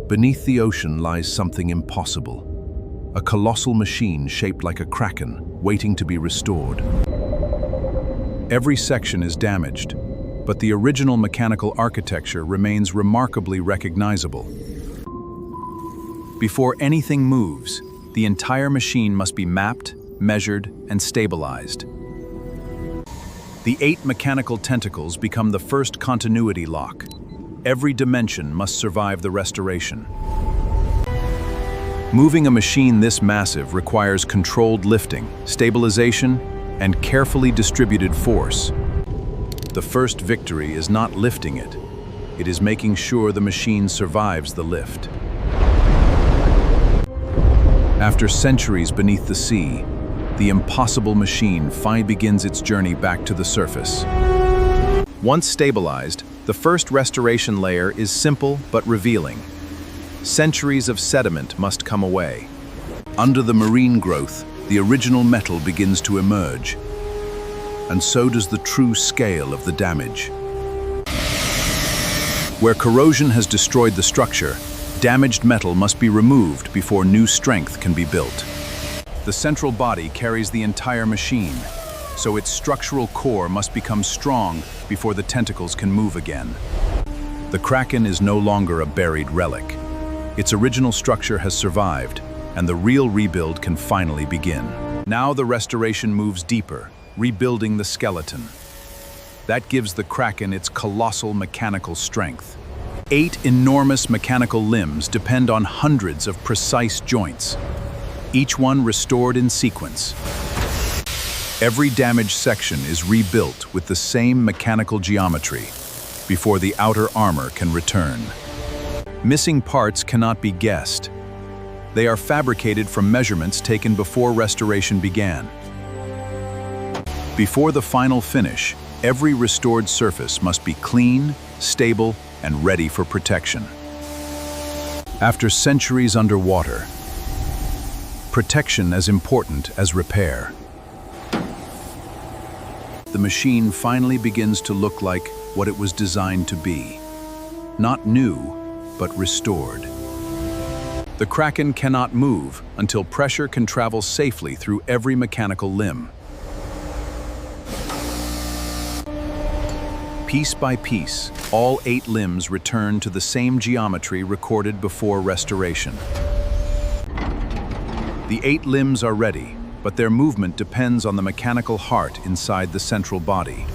Beneath the ocean lies something impossible. A colossal machine shaped like a kraken, waiting to be restored. Every section is damaged, but the original mechanical architecture remains remarkably recognizable. Before anything moves, the entire machine must be mapped, measured, and stabilized. The 8 mechanical tentacles become the first continuity lock. Every dimension must survive the restoration. Moving a machine this massive requires controlled lifting, stabilization, and carefully distributed force. The first victory is not lifting it. It is making sure the machine survives the lift. After centuries beneath the sea, the impossible machine finally begins its journey back to the surface. Once stabilized, the first restoration layer is simple but revealing. Centuries of sediment must come away. Under the marine growth, the original metal begins to emerge, and so does the true scale of the damage. Where corrosion has destroyed the structure, damaged metal must be removed before new strength can be built. The central body carries the entire machine, so its structural core must become strong before the tentacles can move again. The Kraken is no longer a buried relic. Its original structure has survived, and the real rebuild can finally begin. Now the restoration moves deeper, rebuilding the skeleton. That gives the Kraken its colossal mechanical strength. 8 enormous mechanical limbs depend on hundreds of precise joints, each one restored in sequence. Every damaged section is rebuilt with the same mechanical geometry before the outer armor can return. Missing parts cannot be guessed. They are fabricated from measurements taken before restoration began. Before the final finish, every restored surface must be clean, stable, and ready for protection. After centuries underwater, protection as important as repair. The machine finally begins to look like what it was designed to be. Not new, but restored. The Kraken cannot move until pressure can travel safely through every mechanical limb. Piece by piece, all 8 limbs return to the same geometry recorded before restoration. The 8 limbs are ready, but their movement depends on the mechanical heart inside the central body.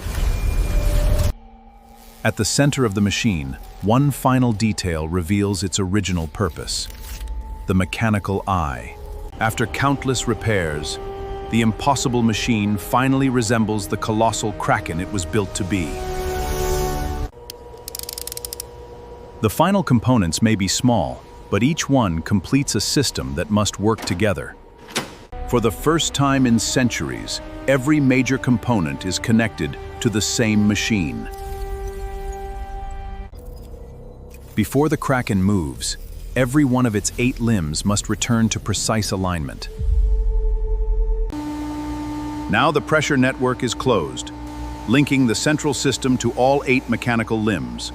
At the center of the machine, one final detail reveals its original purpose: the mechanical eye. After countless repairs, the impossible machine finally resembles the colossal Kraken it was built to be. The final components may be small, but each one completes a system that must work together. For the first time in centuries, every major component is connected to the same machine. Before the Kraken moves, every one of its 8 limbs must return to precise alignment. Now the pressure network is closed, linking the central system to all 8 mechanical limbs.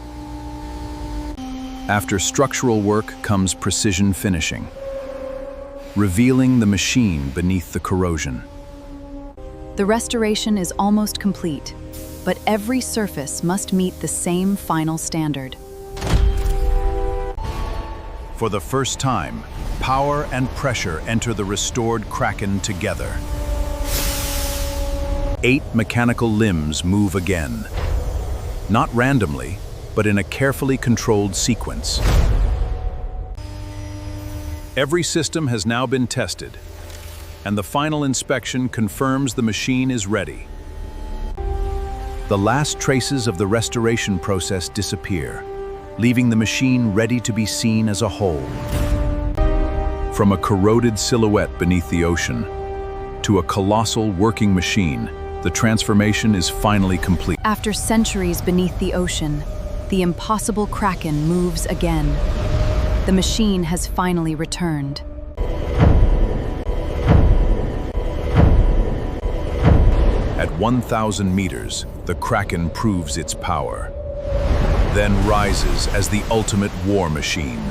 After structural work comes precision finishing, revealing the machine beneath the corrosion. The restoration is almost complete, but every surface must meet the same final standard. For the first time, power and pressure enter the restored Kraken together. 8 mechanical limbs move again, not randomly, but in a carefully controlled sequence. Every system has now been tested, and the final inspection confirms the machine is ready. The last traces of the restoration process disappear, leaving the machine ready to be seen as a whole. From a corroded silhouette beneath the ocean to a colossal working machine, the transformation is finally complete. After centuries beneath the ocean, the impossible Kraken moves again. The machine has finally returned. At 1,000 meters, the Kraken proves its power, then rises as the ultimate war machine.